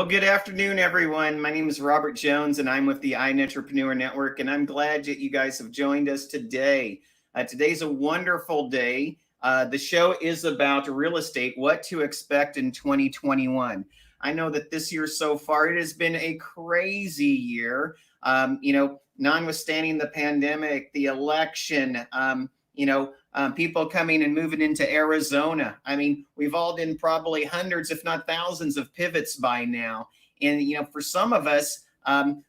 good afternoon, everyone. My name is Robert Jones, and I'm with the iNETrepreneur Network, and I'm glad that you guys have joined us today. Today's a wonderful day. The show is about real estate, what to expect in 2021. I know that this year so far, it has been a crazy year. Notwithstanding the pandemic, the election, people coming and moving into Arizona. I mean, we've all done probably hundreds, if not thousands of pivots by now. And, for some of us,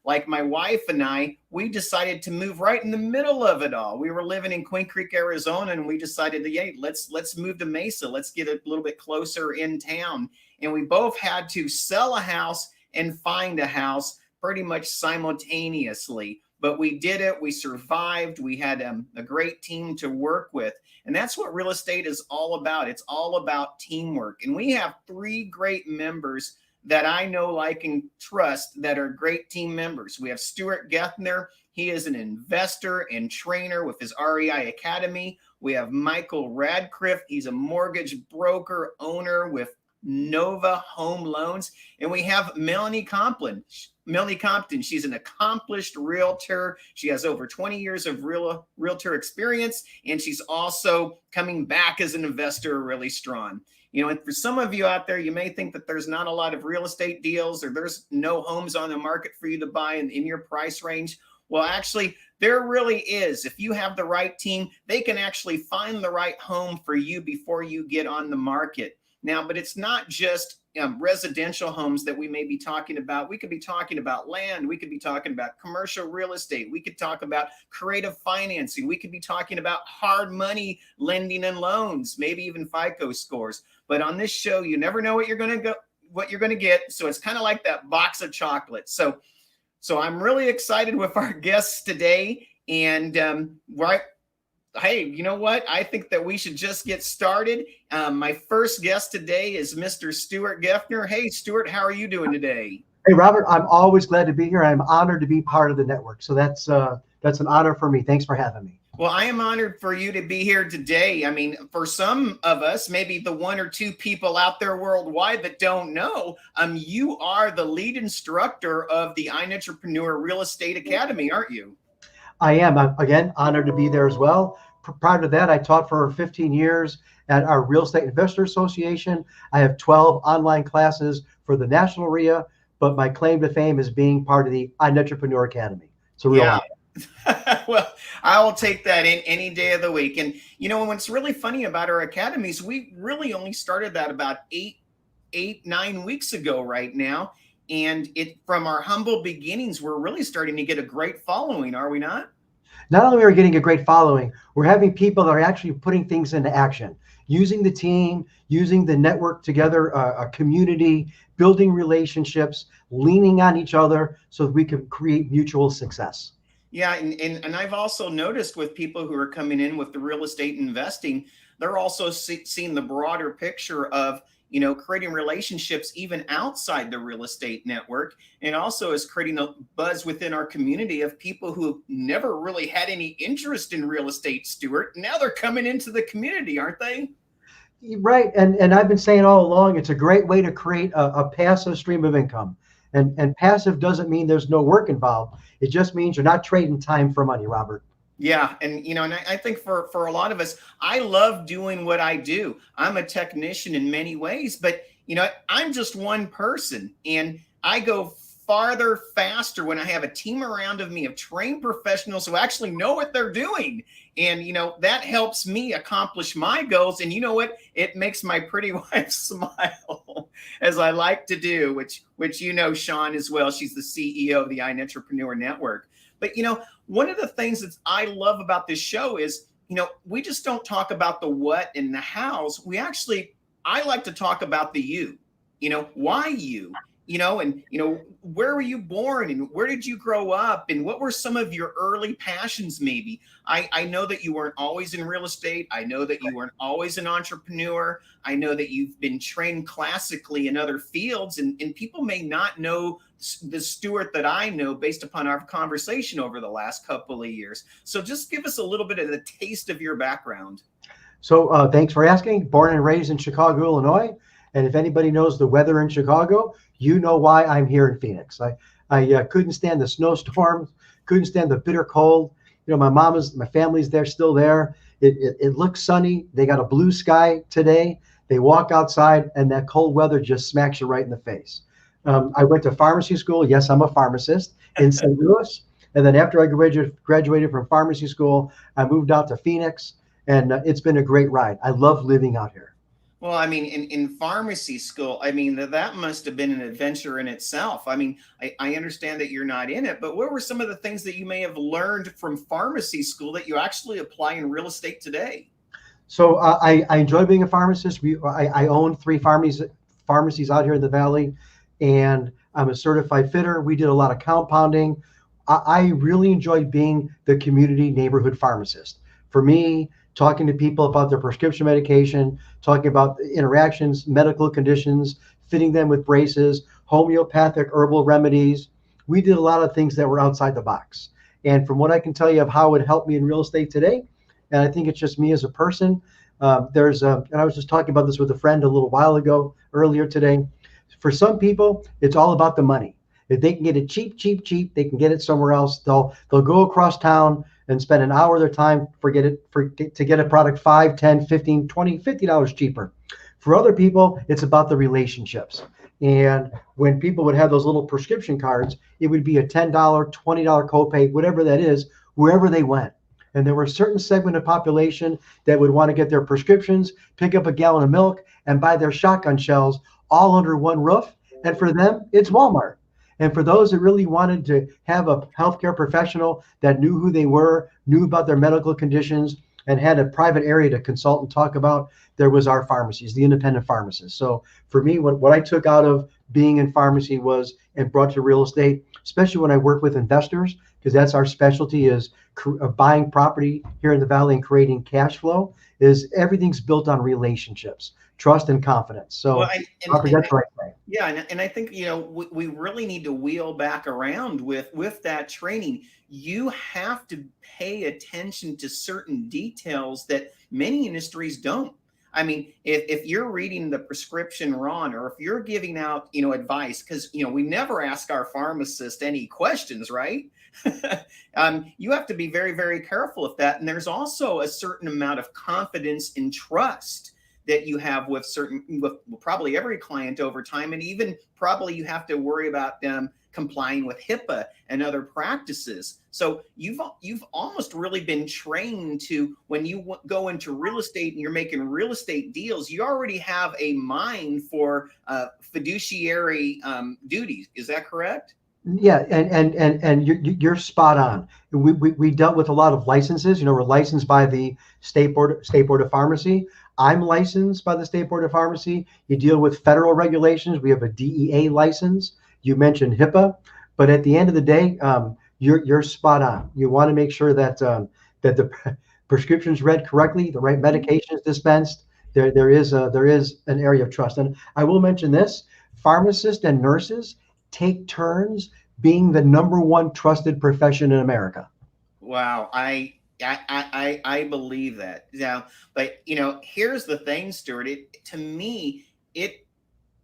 like my wife and I, we decided to move right in the middle of it all. We were living in Queen Creek, Arizona, and we decided to, hey, let's move to Mesa. Let's get a little bit closer in town. And we both had to sell a house and find a house pretty much simultaneously. But we did it. We survived. We had a great team to work with. And that's what real estate is all about. It's all about teamwork. And we have three great members that I know, like, and trust that are great team members. We have Stuart Gethner. He is an investor and trainer with his REI Academy. We have Micheal Radcliffe. He's a mortgage broker owner with Nova Home Loans. And we have Melanie Compton. She's an accomplished realtor. She has over 20 years of realtor experience, and she's also coming back as an investor really strong. And for some of you out there, you may think that there's not a lot of real estate deals, or there's no homes on the market for you to buy in your price range. Well, actually, there really is. If you have the right team, they can actually find the right home for you before you get on the market. Now, but it's not just residential homes that we may be talking about. We could be talking about land. We could be talking about commercial real estate. We could talk about creative financing. We could be talking about hard money lending and loans, maybe even FICO scores. But on this show, you never know what you're going to get. So it's kind of like that box of chocolates. So I'm really excited with our guests today. And hey, you know what? I think that we should just get started. My first guest today is Mr. Stuart Gethner. Hey, Stuart, how are you doing today? Hey, Robert, I'm always glad to be here. I'm honored to be part of the network. So that's an honor for me. Thanks for having me. Well, I am honored for you to be here today. I mean, for some of us, maybe the one or two people out there worldwide that don't know, you are the lead instructor of the iNETrepreneur Real Estate Academy, aren't you? I am, again, honored to be there as well. Prior to that, I taught for 15 years at our Real Estate Investor Association. I have 12 online classes for the national REIA, but my claim to fame is being part of the iNETrepreneur Academy. It's a real honor. Well, I will take that in any day of the week. And, what's really funny about our academies, we really only started that about 9 weeks ago right now. And from our humble beginnings, we're really starting to get a great following, are we not? Not only are we getting a great following, we're having people that are actually putting things into action, using the team, using the network together, a community, building relationships, leaning on each other so that we can create mutual success. Yeah, and I've also noticed with people who are coming in with the real estate investing, they're also seeing the broader picture of creating relationships even outside the real estate network, and also is creating a buzz within our community of people who never really had any interest in real estate, Stuart. Now they're coming into the community, aren't they? Right. And I've been saying all along, it's a great way to create a passive stream of income. And passive doesn't mean there's no work involved. It just means you're not trading time for money, Robert. Yeah. And, and I think for a lot of us, I love doing what I do. I'm a technician in many ways, but, I'm just one person, and I go farther, faster when I have a team around of me of trained professionals who actually know what they're doing. And, that helps me accomplish my goals. And you know what? It makes my pretty wife smile, as I like to do, which Sean as well. She's the CEO of the iNETrepreneur Network. But, one of the things that I love about this show is, we just don't talk about the what and the hows. I like to talk about the you, why you, and, where were you born and where did you grow up and what were some of your early passions maybe? I know that you weren't always in real estate. I know that you weren't always an entrepreneur. I know that you've been trained classically in other fields, and people may not know the Stuart that I know based upon our conversation over the last couple of years. So just give us a little bit of the taste of your background. So thanks for asking. Born and raised in Chicago, Illinois. And if anybody knows the weather in Chicago, you know why I'm here in Phoenix. I couldn't stand the snowstorms, couldn't stand the bitter cold. My family's there, still there. It looks sunny. They got a blue sky today. They walk outside and that cold weather just smacks you right in the face. I went to pharmacy school. Yes, I'm a pharmacist in St. Louis. And then after I graduated from pharmacy school, I moved out to Phoenix, and it's been a great ride. I love living out here. Well, I mean, in pharmacy school, I mean, that must have been an adventure in itself. I mean, I understand that you're not in it, but what were some of the things that you may have learned from pharmacy school that you actually apply in real estate today? So I enjoy being a pharmacist. I own 3 pharmacies out here in the Valley, and I'm a certified fitter. We did a lot of compounding. I really enjoyed being the community neighborhood pharmacist. For me, talking to people about their prescription medication, talking about interactions, medical conditions, fitting them with braces, homeopathic herbal remedies. We did a lot of things that were outside the box. And from what I can tell you of how it helped me in real estate today, and I think it's just me as a person, and I was just talking about this with a friend a little while ago, earlier today. For some people, it's all about the money. If they can get it cheap, they can get it somewhere else. They'll go across town and spend an hour of their time to get a product 5, 10, 15, 20, $50 cheaper. For other people, it's about the relationships. And when people would have those little prescription cards, it would be a $10, $20 copay, whatever that is, wherever they went. And there were a certain segment of population that would want to get their prescriptions, pick up a gallon of milk, and buy their shotgun shells all under one roof. And for them, it's Walmart. And for those that really wanted to have a healthcare professional that knew who they were, knew about their medical conditions, and had a private area to consult and talk about, there was our pharmacies, the independent pharmacists. So for me, what I took out of being in pharmacy was and brought to real estate, especially when I work with investors, because that's our specialty, is buying property here in the Valley and creating cash flow, is everything's built on relationships, trust and confidence. So Well, that's the right thing. yeah, and I think we really need to wheel back around with that training. You have to pay attention to certain details that many industries don't. I mean, if you're reading the prescription wrong, or if you're giving out advice, because we never ask our pharmacist any questions, right? You have to be very, very careful of that. And there's also a certain amount of confidence and trust that you have with probably every client over time. And even probably you have to worry about them complying with HIPAA and other practices. So you've almost really been trained to, when you go into real estate and you're making real estate deals, you already have a mind for fiduciary duties. Is that correct? Yeah, and you're spot on. We dealt with a lot of licenses. We're licensed by the State Board of Pharmacy. I'm licensed by the State Board of Pharmacy. You deal with federal regulations. We have a DEA license. You mentioned HIPAA, but at the end of the day, you're spot on. You want to make sure that the prescription's read correctly, the right medication is dispensed. There is an area of trust. And I will mention this: pharmacists and nurses take turns being the #1 trusted profession in America. Wow, I believe that. Now, but here's the thing, Stuart. To me,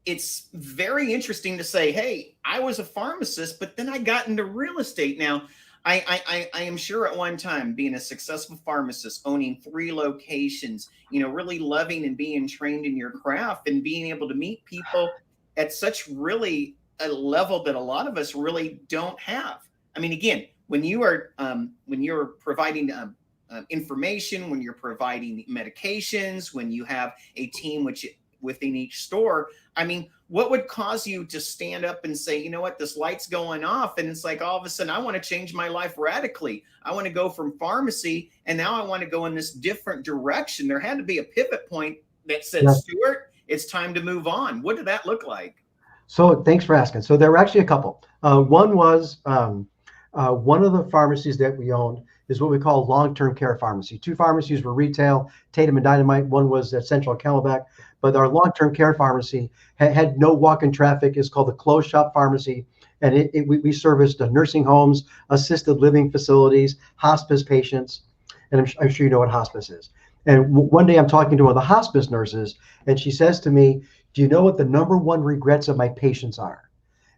it's very interesting to say, hey, I was a pharmacist, but then I got into real estate. Now, I am sure at one time, being a successful pharmacist, owning 3 locations, really loving and being trained in your craft and being able to meet people at such really a level that a lot of us really don't have. I mean, again, when you're providing information, when you're providing medications, when you have a team within each store, I mean, what would cause you to stand up and say, you know what, this light's going off, and it's like all of a sudden I want to change my life radically. I want to go from pharmacy and now I want to go in this different direction. There had to be a pivot point that said, yeah, Stuart, it's time to move on. What did that look like? So thanks for asking. So there were actually a couple. One was one of the pharmacies that we owned is what we call long-term care pharmacy. 2 pharmacies were retail, Tatum and Dynamite. One was at Central Camelback. But our long-term care pharmacy had no walk-in traffic. It's called the closed shop pharmacy. And we serviced nursing homes, assisted living facilities, hospice patients. And I'm sure you know what hospice is. And one day I'm talking to one of the hospice nurses, and she says to me, do you know what the #1 regrets of my patients are?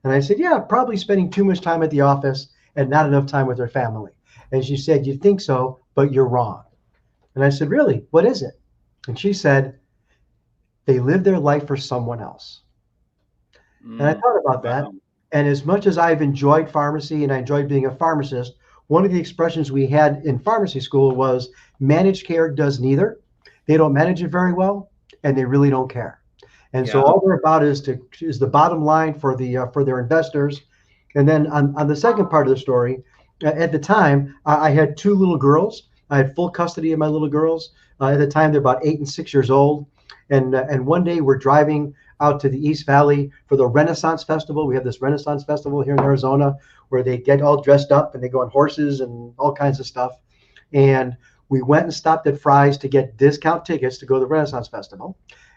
And I said, yeah, probably spending too much time at the office and not enough time with their family. And she said, you think so, but you're wrong. And I said, really? What is it? And she said, they live their life for someone else. And I Mm, thought about that. wow. And as much as I've enjoyed pharmacy and I enjoyed being a pharmacist, one of the expressions we had in pharmacy school was managed care does neither. They don't manage it very well, and they really don't care. And so Yeah. all they're about is the bottom line for their investors. And then on the second part of the story, at the time I had two little girls. I had full custody of my little girls. At the time they're about 8 and 6 years old. And one day we're driving out to the East Valley for the Renaissance Festival. We have this Renaissance Festival here in Arizona where they get all dressed up and they go on horses and all kinds of stuff. And we went and stopped at Fry's to get discount tickets to go to the Renaissance Festival.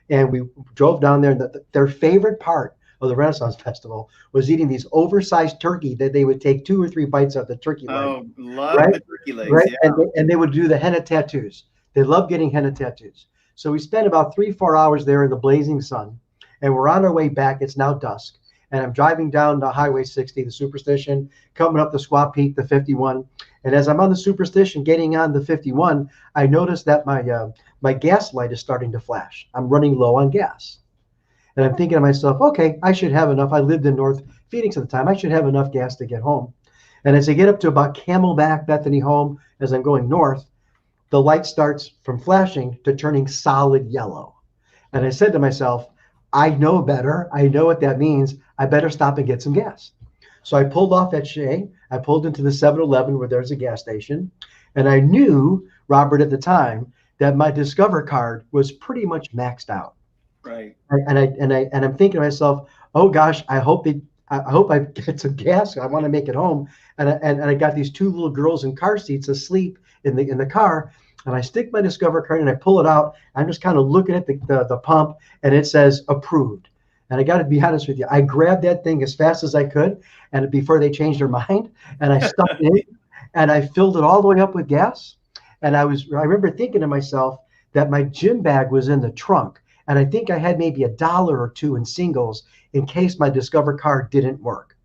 And we drove down there, and their favorite part of the Renaissance Festival was eating these oversized turkey that they would take 2 or 3 bites of the turkey leg, Oh, love right? the turkey legs. Right? Yeah. And they would do the henna tattoos. They love getting henna tattoos. So we spent about 3, 4 hours there in the blazing sun, and we're on our way back. It's now dusk, and I'm driving down the Highway 60, the Superstition, coming up the Squaw Peak, the 51. And as I'm on the Superstition, getting on the 51, I noticed that my gas light is starting to flash. I'm running low on gas, and I'm thinking to myself, okay, I should have enough. I lived in North Phoenix at the time. I should have enough gas to get home. And as I get up to about Camelback, Bethany home, as I'm going north, the light starts from flashing to turning solid yellow. And I said to myself, I know better. I know what that means. I better stop and get some gas. So I pulled off at Shea. I pulled into the 7-Eleven where there's a gas station. And I knew, Robert, at the time, that my Discover card was pretty much maxed out. Right. And I'm thinking to myself, oh gosh, I hope I get some gas. I want to make it home. And I got these two little girls in car seats asleep in the car. And I stick my Discover card and I pull it out. I'm just kind of looking at the pump, and it says approved. And I got to be honest with you, I grabbed that thing as fast as I could, and before they changed their mind, and I stuck it in, and I filled it all the way up with gas. And I remember thinking to myself that my gym bag was in the trunk, and I think I had maybe $1 or $2 in singles in case my Discover card didn't work.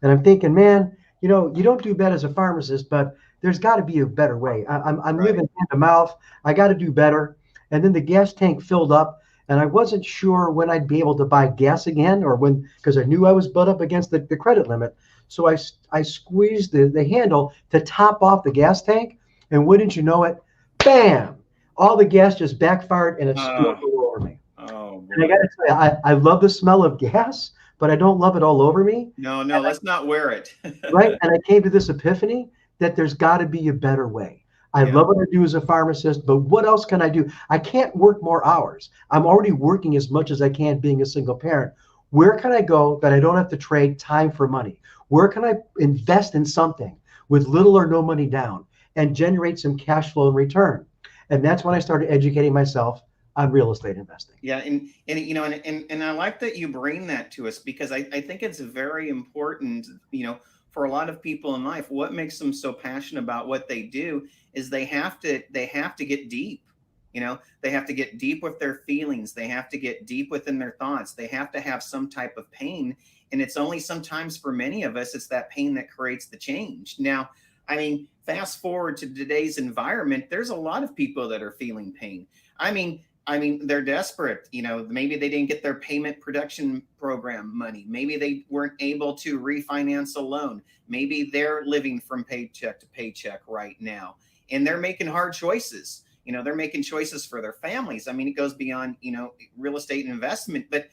And I'm thinking, man, you don't do bad as a pharmacist, but there's got to be a better way. I'm Right. living hand to mouth. I got to do better. And then the gas tank filled up, and I wasn't sure when I'd be able to buy gas again, or because I knew I was butt up against the credit limit. So I squeezed the handle to top off the gas tank, and wouldn't you know it, bam! All the gas just backfired, and it spilled Uh, all over me. oh And I boy. got to tell you, I love the smell of gas, but I don't love it all over me. No, no, let's not wear it. Right? And I came to this epiphany that there's got to be a better way. I Yeah. love what I do as a pharmacist, but what else can I do? I can't work more hours. I'm already working as much as I can being a single parent. Where can I go that I don't have to trade time for money? Where can I invest in something with little or no money down and generate some cash flow in return? And that's when I started educating myself on real estate investing. Yeah, and I like that you bring that to us because I think it's very important, for a lot of people in life. What makes them so passionate about what they do is they have to get deep. They have to get deep with their feelings. They have to get deep within their thoughts. They have to have some type of pain. And it's only sometimes for many of us, it's that pain that creates the change. Now, I mean, fast forward to today's environment, there's a lot of people that are feeling pain. I mean, they're desperate. Maybe they didn't get their payment production program money. Maybe they weren't able to refinance a loan. Maybe they're living from paycheck to paycheck right now, and they're making hard choices. They're making choices for their families. I mean, it goes beyond, real estate and investment. But,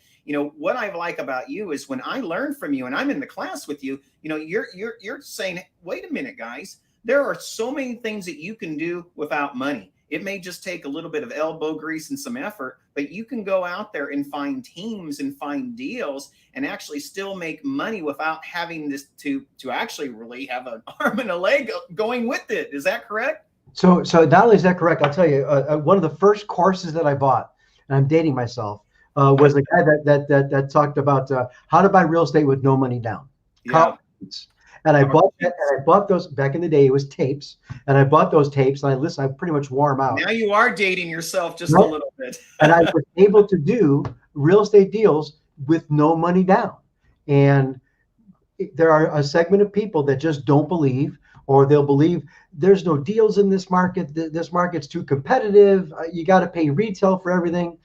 what I like about you is when I learn from you and I'm in the class with you, you're saying, wait a minute, guys, there are so many things that you can do without money. It may just take a little bit of elbow grease and some effort, but you can go out there and find teams and find deals and actually still make money without having this to actually really have an arm and a leg going with it. Is that correct? So not only is that correct, I'll tell you, one of the first courses that I bought, and I'm dating myself, was the guy that talked about how to buy real estate with no money down. Yeah. And I bought that, and I bought those back in the day. It was tapes, and I bought those tapes, and I pretty much wore them out. Now you are dating yourself just a Right? little bit. And I was able to do real estate deals with no money down. And there are a segment of people that just don't believe, or they'll believe there's no deals in this market. This market's too competitive. You got to pay retail for everything.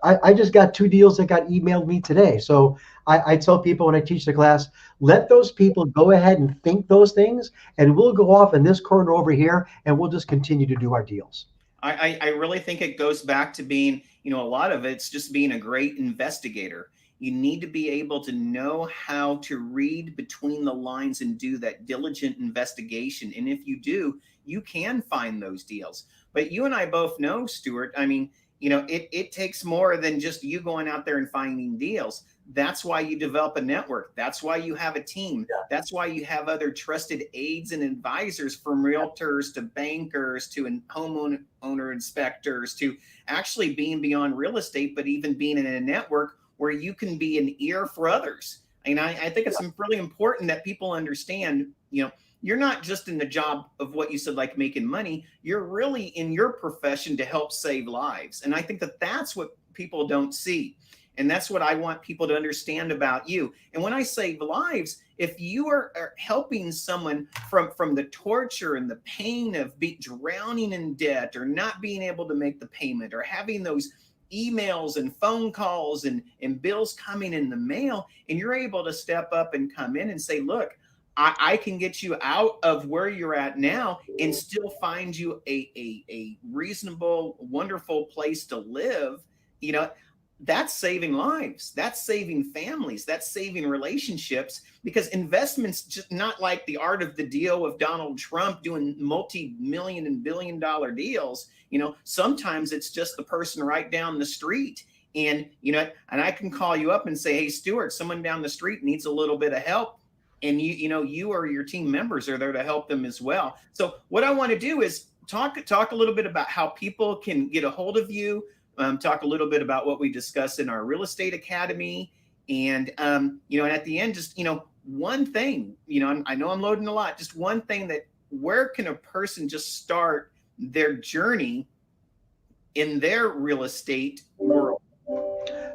I just got 2 deals that got emailed me today. So I tell people when I teach the class, let those people go ahead and think those things, and we'll go off in this corner over here, and we'll just continue to do our deals. I really think it goes back to being, a lot of it's just being a great investigator. You need to be able to know how to read between the lines and do that diligent investigation. And if you do, you can find those deals. But you and I both know, Stuart, I mean, it takes more than just you going out there and finding deals. That's why you develop a network. That's why you have a team. Yeah. That's why you have other trusted aides and advisors, from realtors to bankers to homeowner inspectors to actually being beyond real estate, but even being in a network where you can be an ear for others. And I think it's really important that people understand, you're not just in the job of what you said, like making money. You're really in your profession to help save lives. And I think that that's what people don't see. And that's what I want people to understand about you. And when I save lives, if you are helping someone from the torture and the pain of drowning in debt, or not being able to make the payment, or having those emails and phone calls and bills coming in the mail, and you're able to step up and come in and say, look, I can get you out of where you're at now and still find you a reasonable, wonderful place to live. That's saving lives. That's saving families. That's saving relationships, because investments, just not like the art of the deal of Donald Trump doing multi-million and billion-dollar deals. Sometimes it's just the person right down the street. And, and I can call you up and say, hey, Stuart, someone down the street needs a little bit of help. And you or your team members are there to help them as well. So what I want to do is talk a little bit about how people can get a hold of you. Talk a little bit about what we discussed in our real estate academy, and and at the end, just one thing. I know I'm loading a lot. Just one thing, that where can a person just start their journey in their real estate world?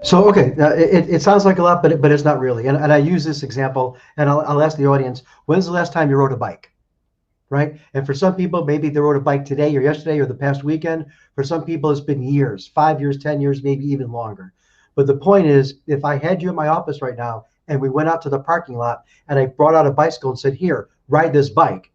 So, okay, it sounds like a lot, but it's not really. And I use this example, and I'll ask the audience, when's the last time you rode a bike? Right? And for some people, maybe they rode a bike today or yesterday or the past weekend. For some people, it's been years, 5 years, 10 years, maybe even longer. But the point is, if I had you in my office right now and we went out to the parking lot and I brought out a bicycle and said, here, ride this bike.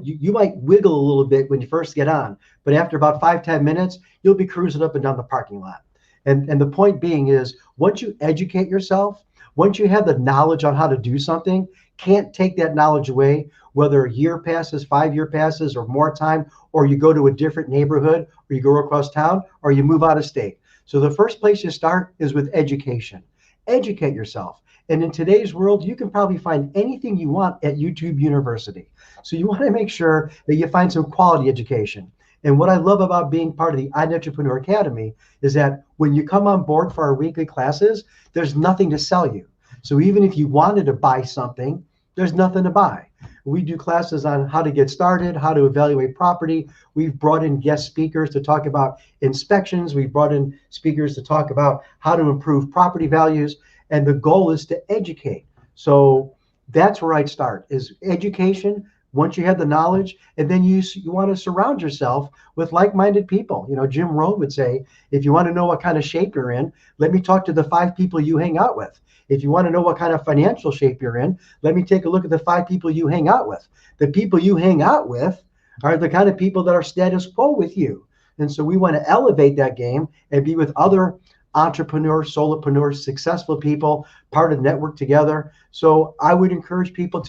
You might wiggle a little bit when you first get on, but after about 5-10 minutes, you'll be cruising up and down the parking lot. And the point being is, once you educate yourself, once you have the knowledge on how to do something, can't take that knowledge away, whether a year passes, 5 year passes, or more time, or you go to a different neighborhood, or you go across town, or you move out of state. So the first place you start is with education. Educate yourself. And in today's world, you can probably find anything you want at YouTube University. So you want to make sure that you find some quality education. And what I love about being part of the iNETrepreneur Academy is that when you come on board for our weekly classes, there's nothing to sell you. So even if you wanted to buy something, there's nothing to buy. We do classes on how to get started, how to evaluate property. We've brought in guest speakers to talk about inspections. We've brought in speakers to talk about how to improve property values. And the goal is to educate. So that's where I'd start, is education. Once you have the knowledge, and then you want to surround yourself with like-minded people. Jim Rohn would say, if you want to know what kind of shape you're in, let me talk to the 5 people you hang out with. If you want to know what kind of financial shape you're in, let me take a look at the 5 people you hang out with. The people you hang out with are the kind of people that are status quo with you. And so we want to elevate that game and be with other entrepreneurs, solopreneurs, successful people, part of the network together. So I would encourage people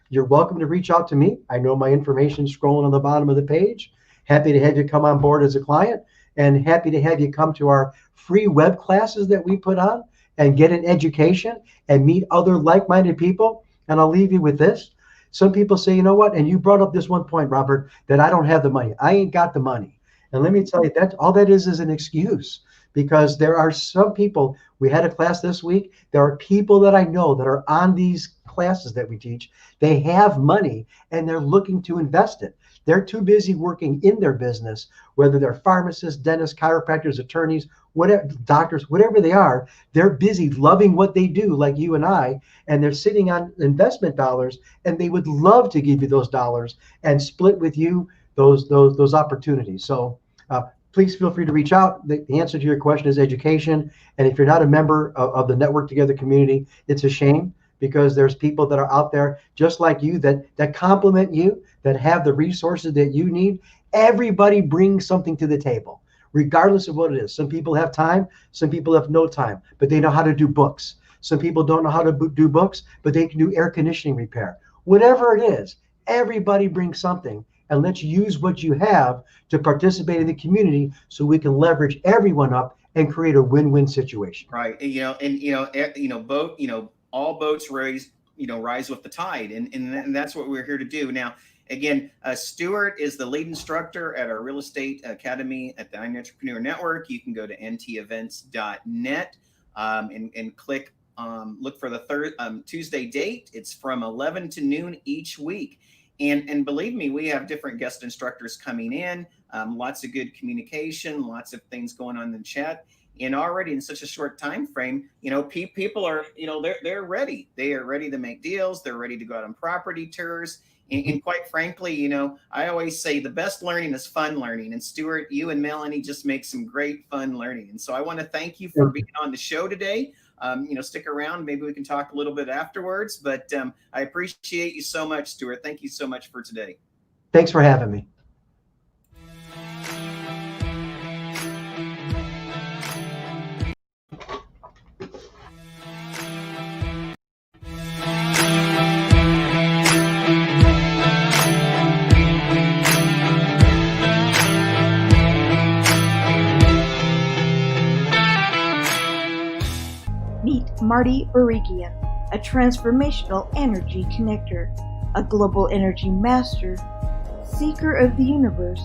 you're welcome to reach out to me. I know my information is scrolling on the bottom of the page. Happy to have you come on board as a client, and happy to have you come to our free web classes that we put on and get an education and meet other like-minded people. And I'll leave you with this. Some people say, you know what? And you brought up this one point, Robert, that I don't have the money. I ain't got the money. And let me tell you, that all that is an excuse, because there are some people. We had a class this week. There are people that I know that are on these classes that we teach. They have money and they're looking to invest it. They're too busy working in their business, whether they're pharmacists, dentists, chiropractors, attorneys, whatever, doctors, whatever they are. They're busy loving what they do, like you and I, and they're sitting on investment dollars, and they would love to give you those dollars and split with you those opportunities. So please feel free to reach out. The answer to your question is education. And if you're not a member of the Network Together community, it's a shame, because there's people that are out there just like you that complement you, that have the resources that you need. Everybody brings something to the table, regardless of what it is. Some people have time, some people have no time, but they know how to do books. Some people don't know how to do books, but they can do air conditioning repair. Whatever it is, everybody brings something, and let's use what you have to participate in the community so we can leverage everyone up and create a win-win situation. Right. All boats rise with the tide, and that's what we're here to do. Now, again, Stuart is the lead instructor at our real estate academy at the iNETrepreneur Network. You can go to ntevents.net and click look for the third Tuesday date. It's from 11 to noon each week. And believe me, we have different guest instructors coming in, lots of good communication, lots of things going on in the chat. And already in such a short time frame, people are, they're ready. They are ready to make deals. They're ready to go out on property tours. And quite frankly, I always say the best learning is fun learning. And Stuart, you and Melanie just make some great fun learning. And so I want to thank you for being on the show today. Stick around. Maybe we can talk a little bit afterwards. But I appreciate you so much, Stuart. Thank you so much for today. Thanks for having me. Marty Barigian, a transformational energy connector, a global energy master, seeker of the universe,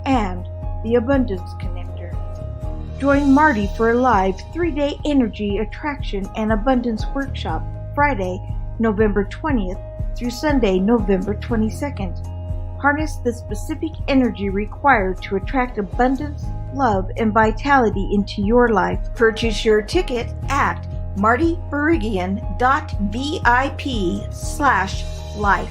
and the abundance connector. Join Marty for a live 3-day energy attraction and abundance workshop Friday, November 20th through Sunday, November 22nd. Harness the specific energy required to attract abundance, love, and vitality into your life. Purchase your ticket at martybarigian.vip/life.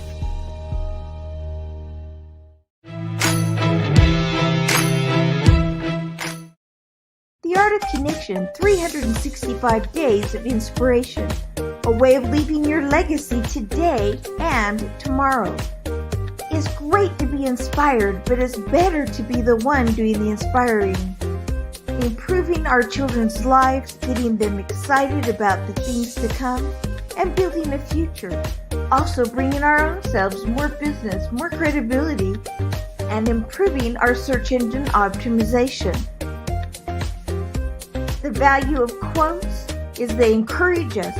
The Art of Connection, 365 Days of Inspiration, a way of leaving your legacy today and tomorrow. It's great to be inspired, but it's better to be the one doing the inspiring. Improving our children's lives, getting them excited about the things to come, and building a future. Also bringing our own selves more business, more credibility, and improving our search engine optimization. The value of quotes is they encourage us,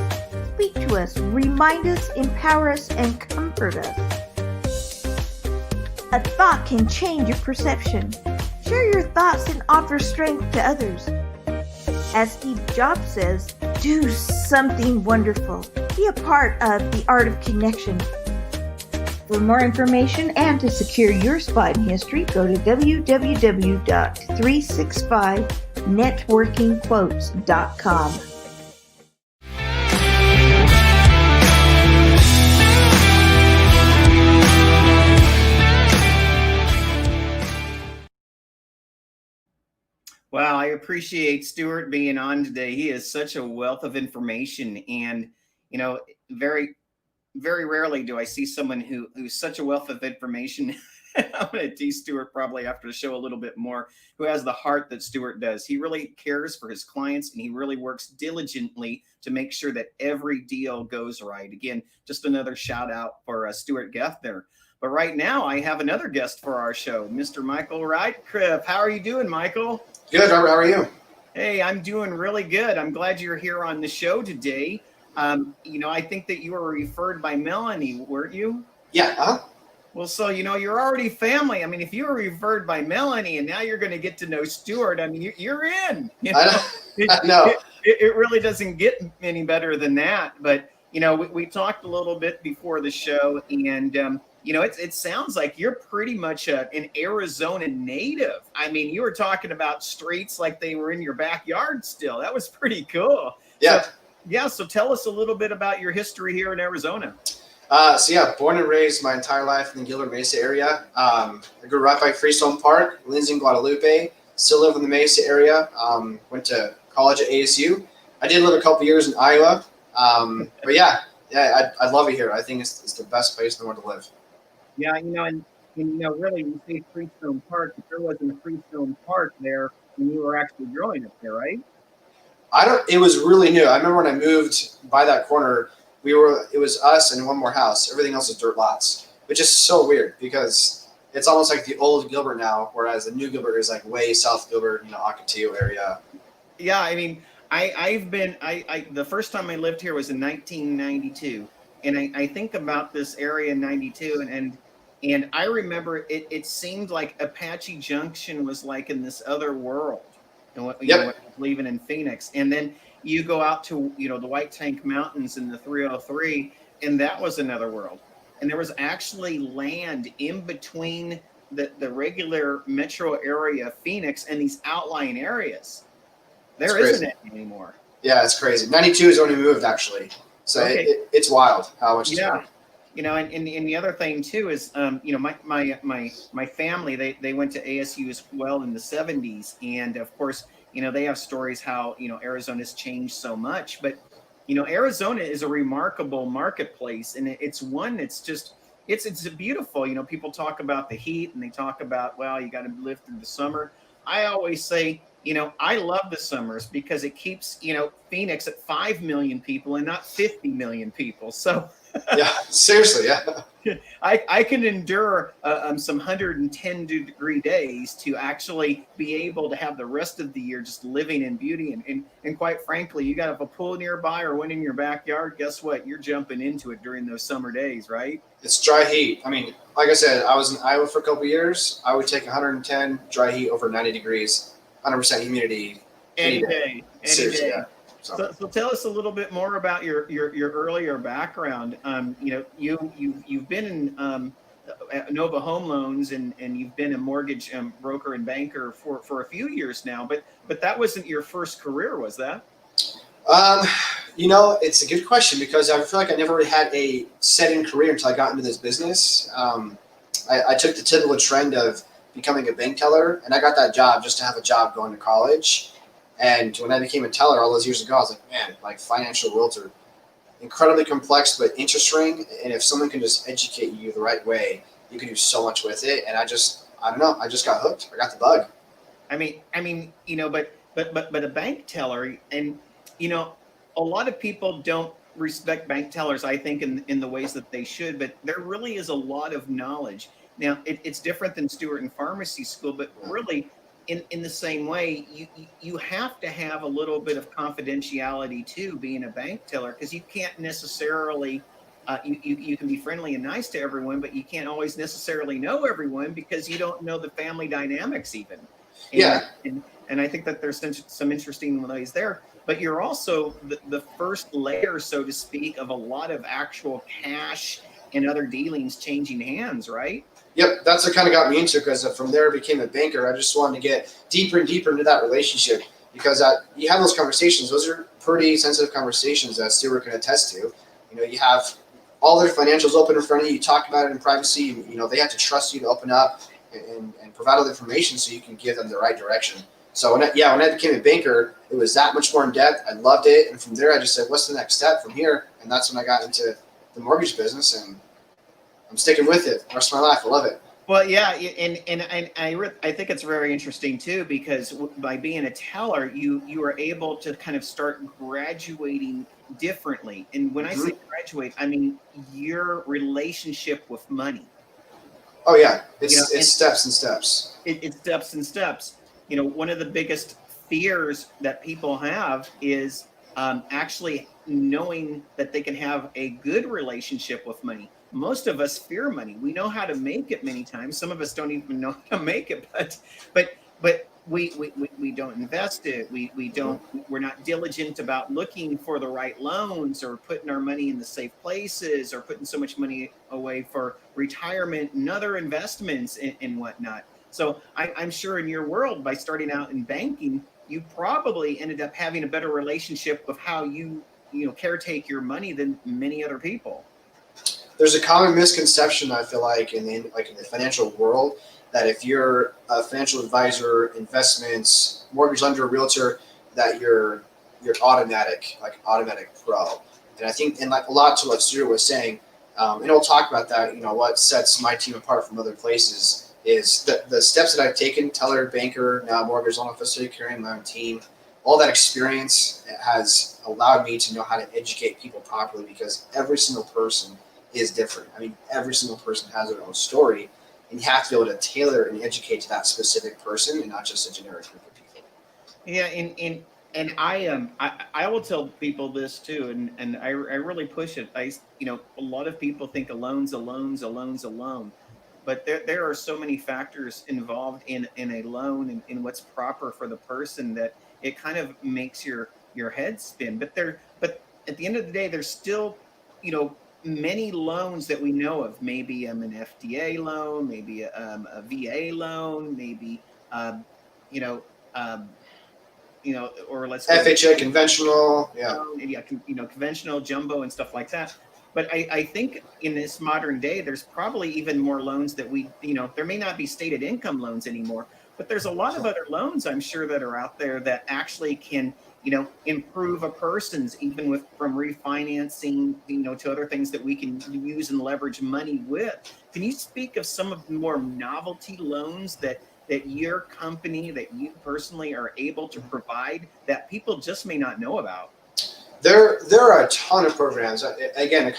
speak to us, remind us, empower us, and comfort us. A thought can change your perception. Share your thoughts and offer strength to others. As Steve Jobs says, do something wonderful. Be a part of the Art of Connection. For more information and to secure your spot in history, go to www.365networkingquotes.com. Wow, I appreciate Stuart being on today. He is such a wealth of information, and very, very rarely do I see someone who's such a wealth of information. I'm going to tease Stuart probably after the show a little bit more, who has the heart that Stuart does. He really cares for his clients, and he really works diligently to make sure that every deal goes right. Again, just another shout out for Stuart Gethner. But right now, I have another guest for our show, Mr. Micheal Radcliffe. How are you doing, Micheal? Good. How are you? Hey, I'm doing really good. I'm glad you're here on the show today. I think that you were referred by Melanie, weren't you? Yeah. Well, so, you're already family. I mean, if you were referred by Melanie and now you're going to get to know Stuart, I mean, you're in. I know. It, I know. it really doesn't get any better than that. But, we talked a little bit before the show, and, it sounds like you're pretty much an Arizona native. I mean, you were talking about streets like they were in your backyard still. That was pretty cool. Yeah. So tell us a little bit about your history here in Arizona. Born and raised my entire life in the Gilbert Mesa area. I grew right by Freestone Park, Lindsay and Guadalupe. Still live in the Mesa area. Went to college at ASU. I did live a couple years in Iowa. But I love it here. I think it's the best place in the world to live. Yeah, and really, you say Freestone Park, but there wasn't a Freestone Park there when you were actually growing up there, right? It was really new. I remember when I moved by that corner, it was us and one more house. Everything else was dirt lots, which is so weird because it's almost like the old Gilbert now, whereas the new Gilbert is like way South Gilbert, Ocotillo area. Yeah, I mean, the first time I lived here was in 1992, and I think about this area in 92, and I remember it seemed like Apache Junction was like in this other world, and living in Phoenix, and then you go out to the White Tank Mountains in the 303, and that was another world. And there was actually land in between the regular metro area, Phoenix, and these outlying areas. There isn't it anymore. Yeah, it's crazy. 92 is when we moved, actually. So okay. It's wild how much. Yeah. And the other thing too is, my family, they went to ASU as well in the 70s. And of course, they have stories how, Arizona's changed so much, but, Arizona is a remarkable marketplace, and it's one that's just, it's beautiful. People talk about the heat and they talk about, well, you got to live through the summer. I always say, I love the summers because it keeps, Phoenix at 5 million people and not 50 million people. So yeah, seriously. Yeah. I can endure some 110-degree days to actually be able to have the rest of the year just living in beauty. And quite frankly, you got a pool nearby or one in your backyard, guess what? You're jumping into it during those summer days, right? It's dry heat. I mean, like I said, I was in Iowa for a couple of years. I would take 110 dry heat over 90 degrees, 100% humidity. Any day. Seriously, yeah. So tell us a little bit more about your earlier background. You've been in Nova Home Loans and you've been a mortgage broker and banker for a few years now, but that wasn't your first career, was that? It's a good question because I feel like I never really had a set-in career until I got into this business. I took the typical trend of becoming a bank teller, and I got that job just to have a job going to college. And when I became a teller all those years ago, I was like, man, like financial realtor, incredibly complex, but interesting. And if someone can just educate you the right way, you can do so much with it. And I don't know, I just got hooked. I got the bug. I mean, but a bank teller, and, a lot of people don't respect bank tellers, I think, in the ways that they should, but there really is a lot of knowledge. Now, it's different than Stuart and pharmacy school, but really, in the same way, you have to have a little bit of confidentiality too, being a bank teller, because you can't necessarily, you can be friendly and nice to everyone, but you can't always necessarily know everyone because you don't know the family dynamics even. And I think that there's some interesting ways there. But you're also the first layer, so to speak, of a lot of actual cash and other dealings changing hands, right? Yep, that's what kind of got me into it, because from there I became a banker. I just wanted to get deeper and deeper into that relationship, because you have those conversations. Those are pretty sensitive conversations that Stuart can attest to. You have all their financials open in front of you. You talk about it in privacy. They have to trust you to open up and provide all the information so you can give them the right direction. So when I became a banker, it was that much more in depth. I loved it, and from there I just said, what's the next step from here? And that's when I got into the mortgage business, and I'm sticking with it the rest of my life. I love it. Well, yeah, and I think it's very interesting too, because by being a teller, you are able to kind of start graduating differently. And when I say graduate, I mean your relationship with money. Oh yeah, it's steps and steps. It's steps and steps. One of the biggest fears that people have is actually knowing that they can have a good relationship with money. most of us fear money. We know how to make it many times. Some of us don't even know how to make it, but we don't invest it. We're not diligent about looking for the right loans or putting our money in the safe places or putting so much money away for retirement and other investments and whatnot. So I'm sure in your world, by starting out in banking, you probably ended up having a better relationship with how you caretake your money than many other people. There's a common misconception, I feel like, in the financial world, that if you're a financial advisor, investments, mortgage lender, realtor, that you're automatic pro. And I think, and like a lot to what Stuart was saying, and we'll talk about that. What sets my team apart from other places is the steps that I've taken, teller, banker, now mortgage loan officer, carrying my own team. All that experience has allowed me to know how to educate people properly, because every single person is different. I mean, every single person has their own story, and you have to be able to tailor and educate to that specific person and not just a generic group of people. Yeah, and I will tell people this too, and I really push it. A lot of people think a loan's a loan, but there are so many factors involved in a loan and in what's proper for the person that it kind of makes your head spin. But at the end of the day, there's still many loans that we know of. Maybe an FDA loan, maybe a VA loan, maybe or let's go FHA conventional, conventional, jumbo, and stuff like that. But I think in this modern day, there's probably even more loans that there may not be stated income loans anymore, but there's a lot of other loans, I'm sure, that are out there that actually can, improve a person's, even from refinancing, to other things that we can use and leverage money with. Can you speak of some of the more novelty loans that your company, that you personally are able to provide that people just may not know about? There are a ton of programs. Again, I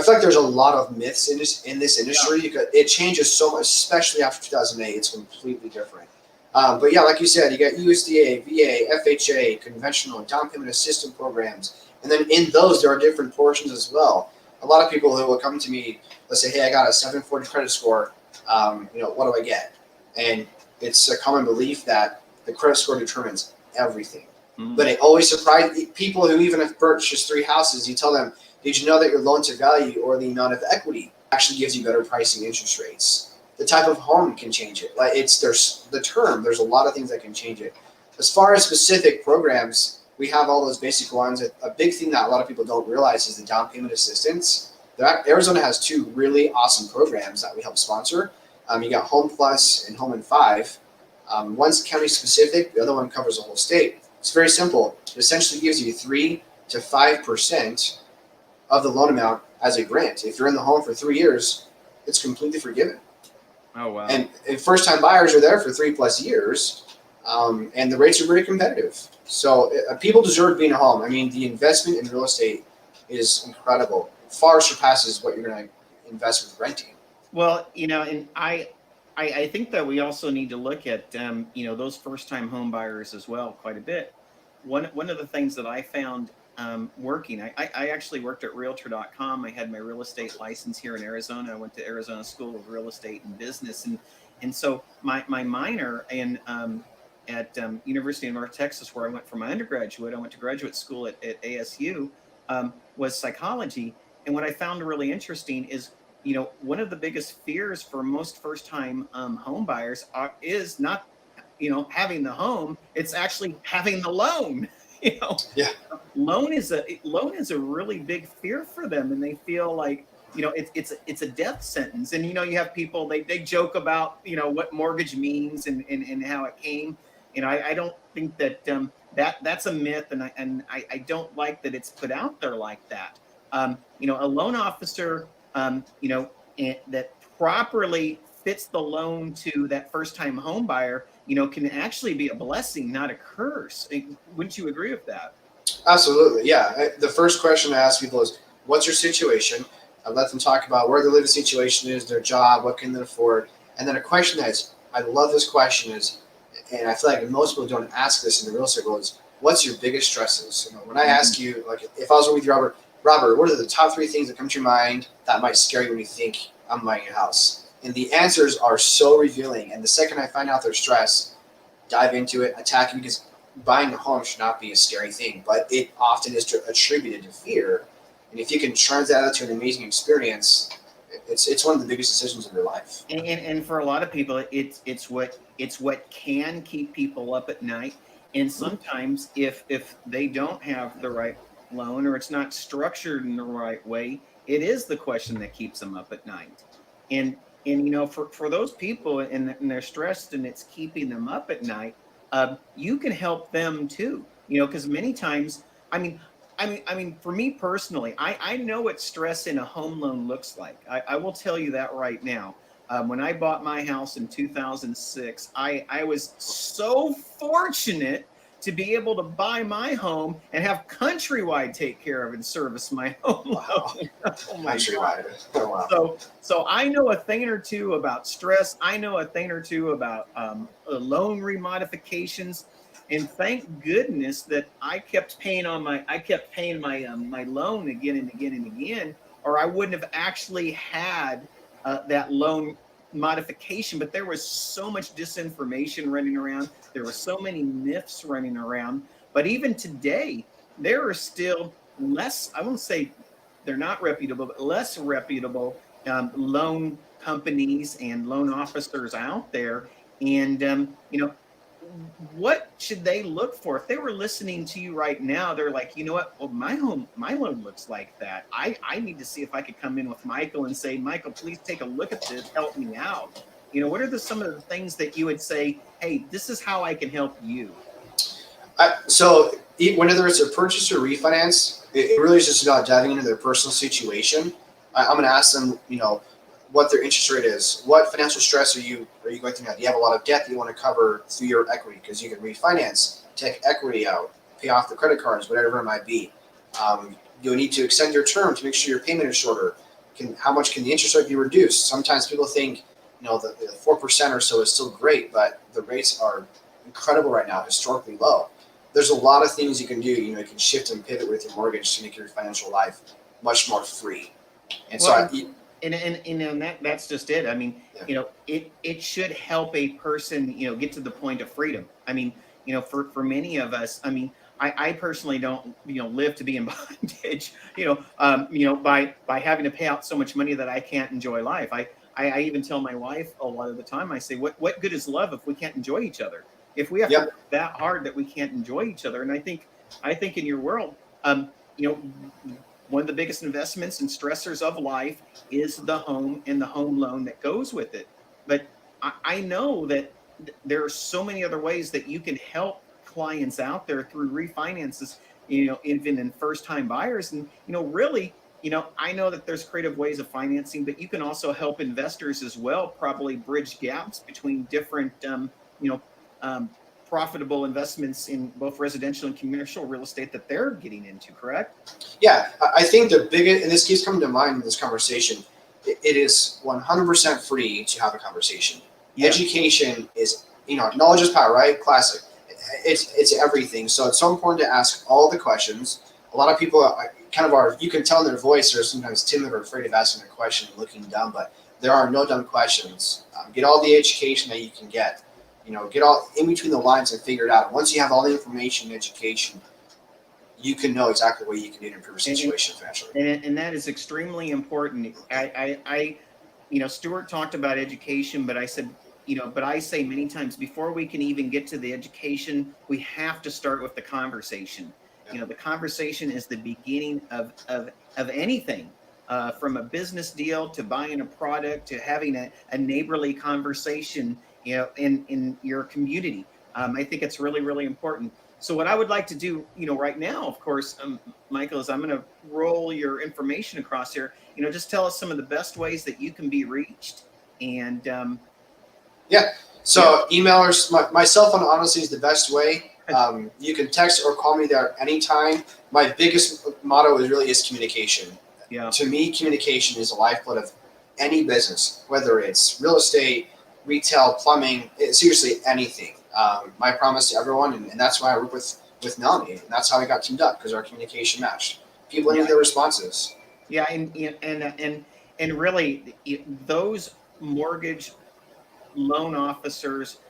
feel like there's a lot of myths in this industry, because it changes so much, especially after 2008. It's completely different. But yeah, like you said, you got USDA, VA, FHA, conventional, down payment assistance programs. And then in those, there are different portions as well. A lot of people who will come to me, let's say, hey, I got a 740 credit score. What do I get? And it's a common belief that the credit score determines everything. Mm-hmm. But it always surprises people who even have purchased 3 houses. You tell them, did you know that your loan to value or the amount of equity actually gives you better pricing interest rates? The type of home can change it. There's the term. There's a lot of things that can change it. As far as specific programs, we have all those basic ones. A big thing that a lot of people don't realize is the down payment assistance. Arizona has 2 really awesome programs that we help sponsor. You got Home Plus and Home in 5. One's county specific. The other one covers the whole state. It's very simple. It essentially gives you 3 to 5% of the loan amount as a grant. If you're in the home for 3 years, it's completely forgiven. Oh, wow. And first-time buyers are there for 3+ years, and the rates are very competitive. So people deserve being at home. I mean, the investment in real estate is incredible. It far surpasses what you're going to invest with renting. Well, and I think that we also need to look at, those first-time home buyers as well quite a bit. One of the things that I found working, I actually worked at Realtor.com. I had my real estate license here in Arizona. I went to Arizona School of Real Estate and Business, and so my minor at University of North Texas, where I went for my undergraduate, I went to graduate school at ASU, was psychology. And what I found really interesting is, one of the biggest fears for most first-time home buyers is not, having the home. It's actually having the loan. Yeah. Loan is a really big fear for them, and they feel like it's a death sentence. And you have people, they joke about what mortgage means and how it came. I don't think that that's a myth, and I don't like that it's put out there like that. A loan officer that properly fits the loan to that first-time home buyer, can actually be a blessing, not a curse. Wouldn't you agree with that? Absolutely, yeah. The first question I ask people is, what's your situation? I let them talk about where their living situation is, their job, what can they afford. And then a question I love this question is, and I feel like most people don't ask this in the real estate world, is, what's your biggest stresses? When I ask you, like if I was with you, Robert, Robert, what are the top 3 things that come to your mind that might scare you when you think I'm buying a house? And the answers are so revealing. And the second I find out their stress, dive into it, attack it, because buying a home should not be a scary thing, but it often is attributed to fear. And if you can translate that to an amazing experience, it's one of the biggest decisions of your life. And for a lot of people, it's what can keep people up at night. And sometimes if they don't have the right loan, or it's not structured in the right way, it is the question that keeps them up at night. And for those people, and they're stressed and it's keeping them up at night, you can help them too. Because many times, I mean, for me personally, I know what stress in a home loan looks like. I will tell you that right now. When I bought my house in 2006, I was so fortunate to be able to buy my home and have Countrywide take care of and service my home loan. Oh my God. Oh, wow. So I know a thing or two about stress. I know a thing or two about loan remodifications. And thank goodness that I kept paying my my loan again and again and again, or I wouldn't have actually had that loan modification. But there was so much disinformation running around. There were so many myths running around. But even today, there are still less, I won't say they're not reputable, but less reputable loan companies and loan officers out there. And what should they look for? If they were listening to you right now, they're like, you know what? Well, my loan looks like that. I need to see if I could come in with Micheal and say, Micheal, please take a look at this. Help me out. What are some of the things that you would say, hey, this is how I can help you? So whether it's a purchase or refinance, it really is just about diving into their personal situation. I'm going to ask them, what their interest rate is. What financial stress are you going through now? Do you have a lot of debt that you want to cover through your equity? Because you can refinance, take equity out, pay off the credit cards, whatever it might be. You'll need to extend your term to make sure your payment is shorter. How much can the interest rate be reduced? Sometimes people think, the 4% or so is still great, but the rates are incredible right now, historically low. There's a lot of things you can do. You can shift and pivot with your mortgage to make your financial life much more free. And that's just it. I mean, it should help a person, get to the point of freedom. I mean, for many of us, I mean, I personally don't, live to be in bondage, by having to pay out so much money that I can't enjoy life. I even tell my wife a lot of the time, I say, what good is love if we can't enjoy each other? If we have to work that hard that we can't enjoy each other. And I think in your world, one of the biggest investments and stressors of life is the home and the home loan that goes with it. But I know that there are so many other ways that you can help clients out there through refinances, even in first-time buyers. And, really, I know that there's creative ways of financing, but you can also help investors as well, probably bridge gaps between different, profitable investments in both residential and commercial real estate that they're getting into, correct? Yeah, I think the biggest, and this keeps coming to mind in this conversation, it is 100% free to have a conversation. Yeah. Education is, knowledge is power, right? Classic. It's everything. So it's so important to ask all the questions. A lot of people you can tell in their voice they're sometimes timid or afraid of asking a question and looking dumb, but there are no dumb questions. Get all the education that you can get. Get all in between the lines and figure it out. Once you have all the information and education, you can know exactly what you can do to improve your situation financially. And that is extremely important. Stuart talked about education, but I said, but I say many times, before we can even get to the education, we have to start with the conversation. Yeah. The conversation is the beginning of anything. From a business deal to buying a product to having a neighborly conversation, in your community. I think it's really, really important. So what I would like to do, right now, of course, Micheal, is I'm going to roll your information across here. Just tell us some of the best ways that you can be reached. And email or my cell phone honestly is the best way. You can text or call me there anytime. My biggest motto is communication. Yeah. To me, communication is the lifeblood of any business, whether it's real estate, retail, plumbing, seriously anything. My promise to everyone, and that's why I work with Melanie, and that's how we got teamed up, because our communication matched. people need their responses. Yeah, and really, those mortgage loan officers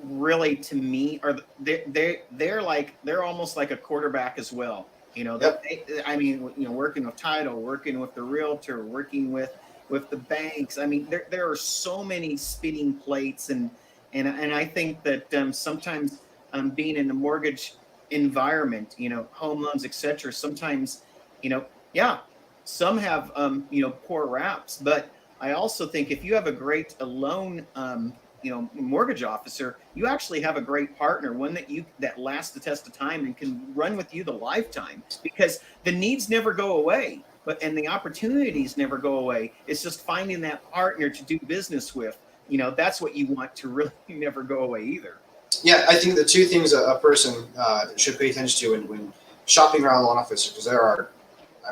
really, to me, are they're almost like a quarterback as well. Yep. I mean, working with title, working with the realtor, working with the banks. I mean, there are so many spinning plates, and I think that sometimes being in the mortgage environment, home loans, etc. Sometimes, yeah, some have poor raps, but I also think if you have a great loan mortgage officer, you actually have a great partner, one that lasts the test of time and can run with you the lifetime, because the needs never go away, and the opportunities never go away. It's just finding that partner to do business with. That's what you want to really never go away either. Yeah, I think the two things a person should pay attention to when shopping around loan officers, because I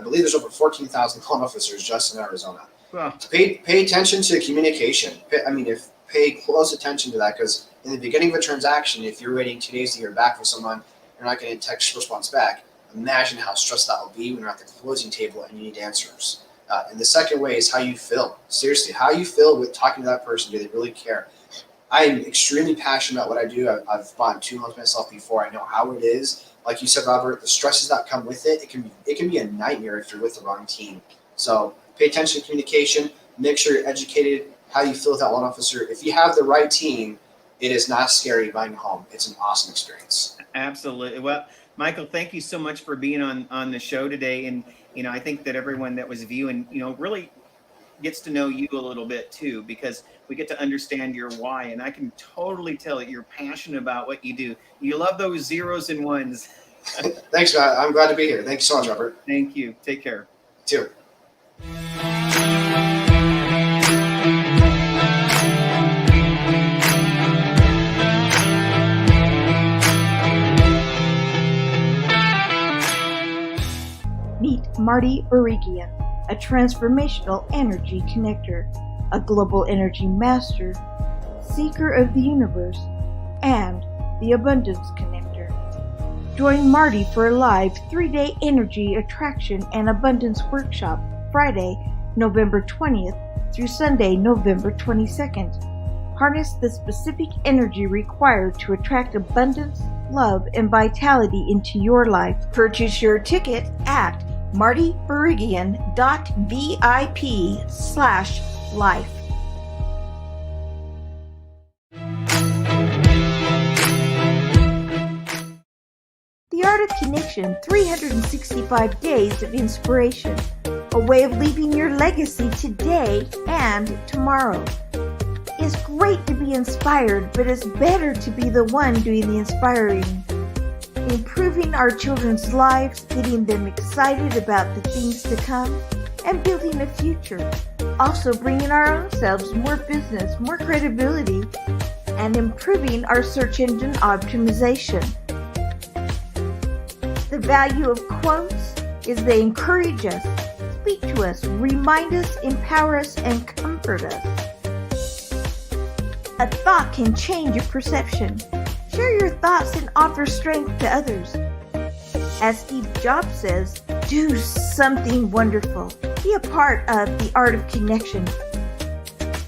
believe there's over 14,000 loan officers just in Arizona. Well, Pay attention to communication. Pay close attention to that, because in the beginning of a transaction, if you're waiting 2 days to hear back from someone, you're not getting a text response back. Imagine how stressed that will be when you're at the closing table and you need answers. And the second way is how you feel. Seriously, how you feel with talking to that person. Do they really care? I'm extremely passionate about what I do. I've bought 2 loans myself before. I know how it is. Like you said, Robert, the stresses that come with it, it can be a nightmare if you're with the wrong team. So pay attention to communication. Make sure you're educated. How you feel with that loan officer. If you have the right team, it is not scary buying a home. It's an awesome experience. Absolutely. Well, Micheal, thank you so much for being on the show today. And, I think that everyone that was viewing, really gets to know you a little bit too, because we get to understand your why. And I can totally tell that you're passionate about what you do. You love those zeros and ones. Thanks, Matt. I'm glad to be here. Thank you so much, Robert. Thank you. Take care. You too. Meet Marty Barigian, a transformational energy connector, a global energy master, seeker of the universe, and the abundance connector. Join Marty for a live 3-day energy attraction and abundance workshop Friday, November 20th through Sunday, November 22nd. Harness the specific energy required to attract abundance, love, and vitality into your life. Purchase your ticket at martybarigian.vip/life. The Art of Connection, 365 Days of Inspiration, a way of leaving your legacy today and tomorrow. It's great to be inspired, but it's better to be the one doing the inspiring. Improving our children's lives, getting them excited about the things to come, and building a future. Also bringing our own selves more business, more credibility, and improving our search engine optimization. The value of quotes is they encourage us, speak to us, remind us, empower us, and comfort us. A thought can change your perception. Share your thoughts and offer strength to others. As Steve Jobs says, do something wonderful. Be a part of the Art of Connection.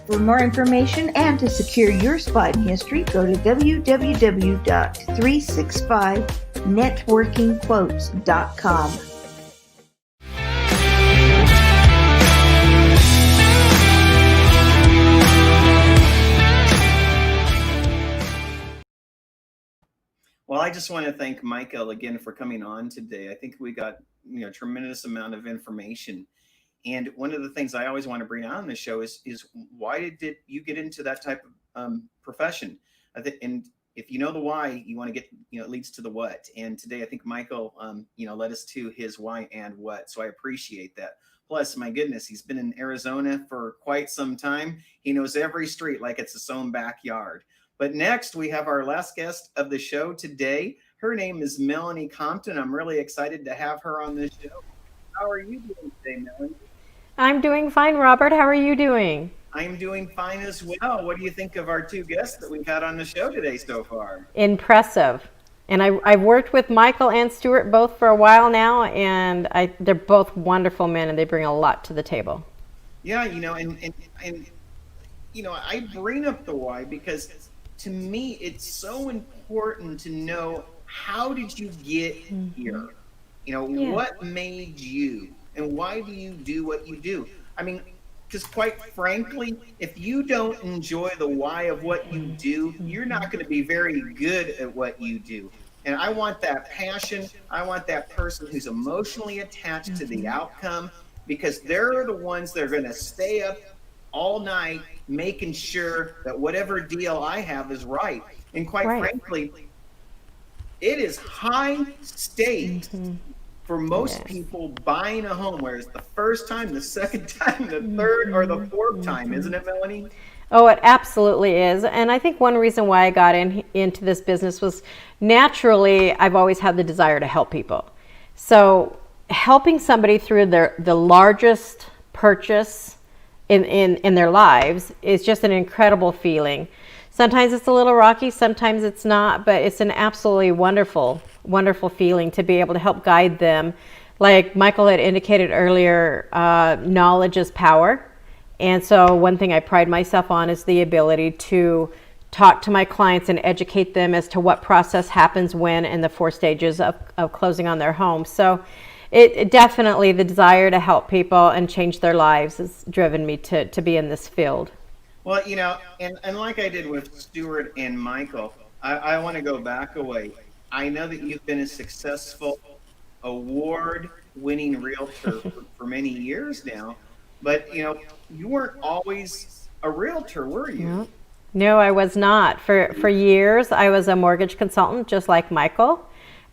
For more information and to secure your spot in history, go to www.365networkingquotes.com. Well, I just want to thank Micheal again for coming on today. I think we got tremendous amount of information. And one of the things I always want to bring on the show is why did you get into that type of profession? And if you know the why, you want to get, it leads to the what. And today I think Micheal, led us to his why and what. So I appreciate that. Plus, my goodness, he's been in Arizona for quite some time. He knows every street like it's his own backyard. But next, we have our last guest of the show today. Her name is Melanie Compton. I'm really excited to have her on the show. How are you doing today, Melanie? I'm doing fine, Robert. How are you doing? I'm doing fine as well. What do you think of our 2 guests that we've had on the show today so far? Impressive. And I've worked with Micheal and Stuart both for a while now, and they're both wonderful men, and they bring a lot to the table. Yeah, and I bring up the why because to me it's so important to know, how did you get here? Yeah. What made you, and why do you do what you do? I mean, because quite frankly, if you don't enjoy the why of what you do, you're not going to be very good at what you do. And I want that passion. I want that person who's emotionally attached to the outcome, because they're the ones that are going to stay up all night making sure that whatever deal I have is right. And quite Right. frankly, it is high stakes for most Yes. people buying a home, where it's the first time, the second time, the third, or the fourth time, isn't it, Melanie? Oh, it absolutely is. And I think one reason why I got into this business was, naturally, I've always had the desire to help people. So helping somebody through the largest purchase in their lives is just an incredible feeling. Sometimes it's a little rocky, sometimes it's not, but it's an absolutely wonderful, wonderful feeling to be able to help guide them. Like Micheal had indicated earlier, knowledge is power. And so one thing I pride myself on is the ability to talk to my clients and educate them as to what process happens when in the 4 stages of closing on their home. So it definitely, the desire to help people and change their lives has driven me to be in this field. Well, and like I did with Stuart and Micheal, I want to go back a way. I know that you've been a successful award-winning realtor for many years now, but you weren't always a realtor, were you? No, I was not. For years, I was a mortgage consultant, just like Micheal.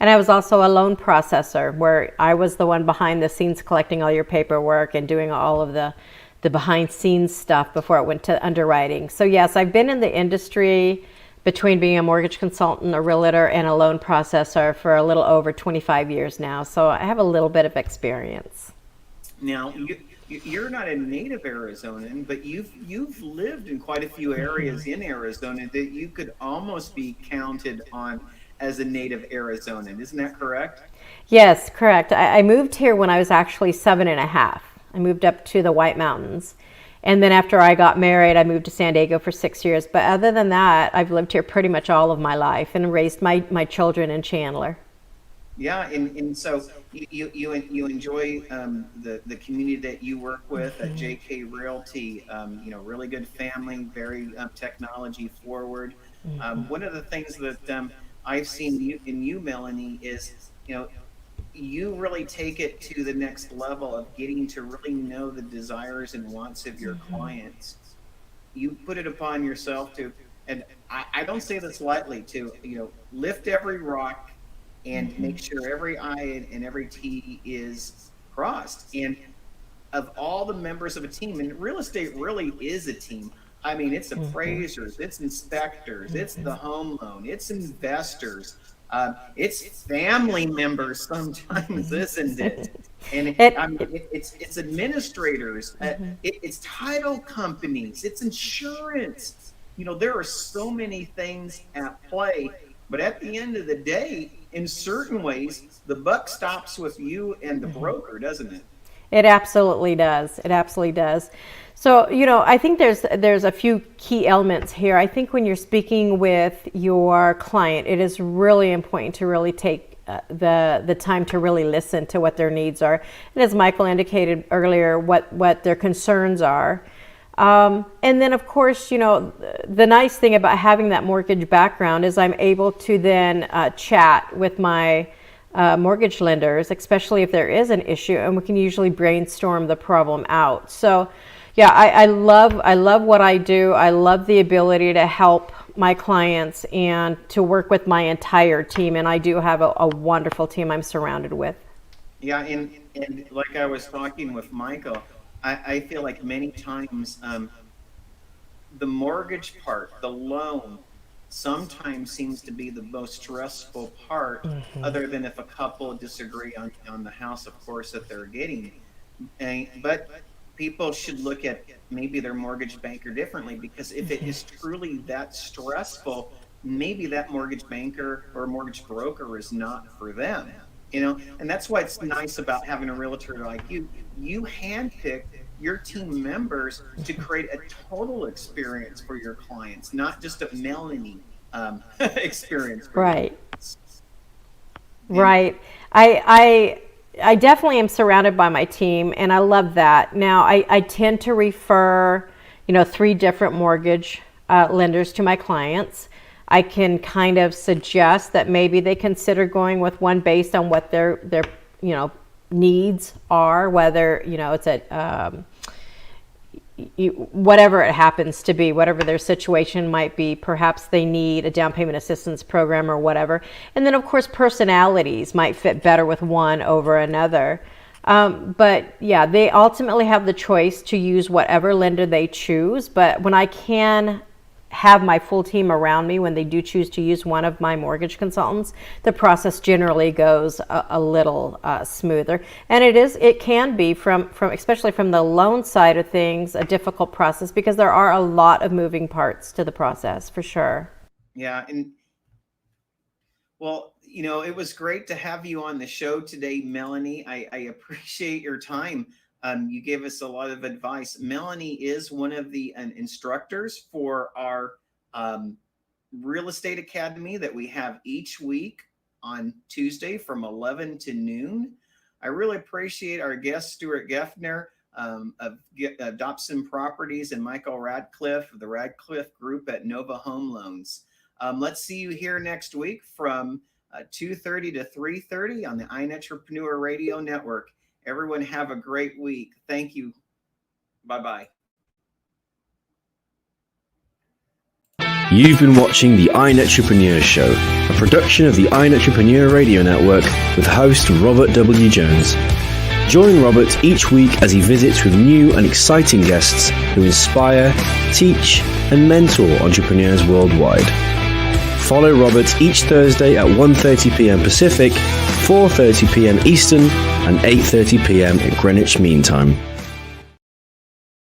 And I was also a loan processor, where I was the one behind the scenes collecting all your paperwork and doing all of the behind scenes stuff before it went to underwriting. So yes, I've been in the industry between being a mortgage consultant, a realtor, and a loan processor for a little over 25 years now. So I have a little bit of experience. Now, you're not a native Arizonan, but you've lived in quite a few areas in Arizona that you could almost be counted on as a native Arizonan. Isn't that correct? Yes, correct. I moved here when I was actually 7.5. I moved up to the White Mountains. And then after I got married, I moved to San Diego for 6 years. But other than that, I've lived here pretty much all of my life and raised my children in Chandler. Yeah, and so you enjoy the community that you work with at JK Realty. Really good family, very technology forward. One of the things that I've seen in you, Melanie, is you really take it to the next level of getting to really know the desires and wants of your clients. You put it upon yourself to, and I don't say this lightly, to lift every rock and make sure every I and every T is crossed. And of all the members of a team, and real estate really is a team. I mean, it's appraisers, it's inspectors, it's the home loan, it's investors, it's family members sometimes, isn't it? And it's administrators, it's title companies, it's insurance. There are so many things at play, but at the end of the day, in certain ways, the buck stops with you and the broker, doesn't it? It absolutely does. It absolutely does. So, I think there's a few key elements here. I think when you're speaking with your client, it is really important to really take the time to really listen to what their needs are. And as Micheal indicated earlier, what their concerns are. And then, of course, the nice thing about having that mortgage background is I'm able to then chat with my mortgage lenders, especially if there is an issue, and we can usually brainstorm the problem out. So, yeah, I love what I do. I love the ability to help my clients and to work with my entire team. And I do have a wonderful team I'm surrounded with. Yeah, and like I was talking with Micheal, I feel like many times the mortgage part, the loan, sometimes seems to be the most stressful part, other than if a couple disagree on the house, of course, that they're getting. But people should look at maybe their mortgage banker differently, because if it is truly that stressful, maybe that mortgage banker or mortgage broker is not for them, and that's why it's nice about having a realtor like you. You handpick your team members to create a total experience for your clients, not just a Melanie experience for Right. you. Right. I definitely am surrounded by my team, and I love that. Now, I tend to refer, 3 different mortgage lenders to my clients. I can kind of suggest that maybe they consider going with one based on what their needs are, whether, it's a whatever it happens to be, whatever their situation might be. Perhaps they need a down payment assistance program or whatever. And then, of course, personalities might fit better with one over another. But yeah, they ultimately have the choice to use whatever lender they choose. But when I can have my full team around me when they do choose to use one of my mortgage consultants, the process generally goes a little smoother. And it can be from especially from the loan side of things, a difficult process, because there are a lot of moving parts to the process, for sure. Yeah. And well, it was great to have you on the show today, Melanie. I appreciate your time. You gave us a lot of advice. Melanie is one of the instructors for our real estate academy that we have each week on Tuesday from 11 to noon. I really appreciate our guest, Stuart Gethner of Dobson Properties, and Micheal Radcliffe of the Radcliffe Group at Nova Home Loans. Let's see you here next week from 2:30 to 3:30 on the iNETrepreneur Radio Network. Everyone have a great week. Thank you. Bye-bye. You've been watching the iNETrepreneur Show, a production of the iNETrepreneur Radio Network with host Robert W. Jones. Join Robert each week as he visits with new and exciting guests who inspire, teach, and mentor entrepreneurs worldwide. Follow Robert each Thursday at 1:30 p.m. Pacific, 4:30 p.m. Eastern, and 8:30 p.m. at Greenwich Mean Time.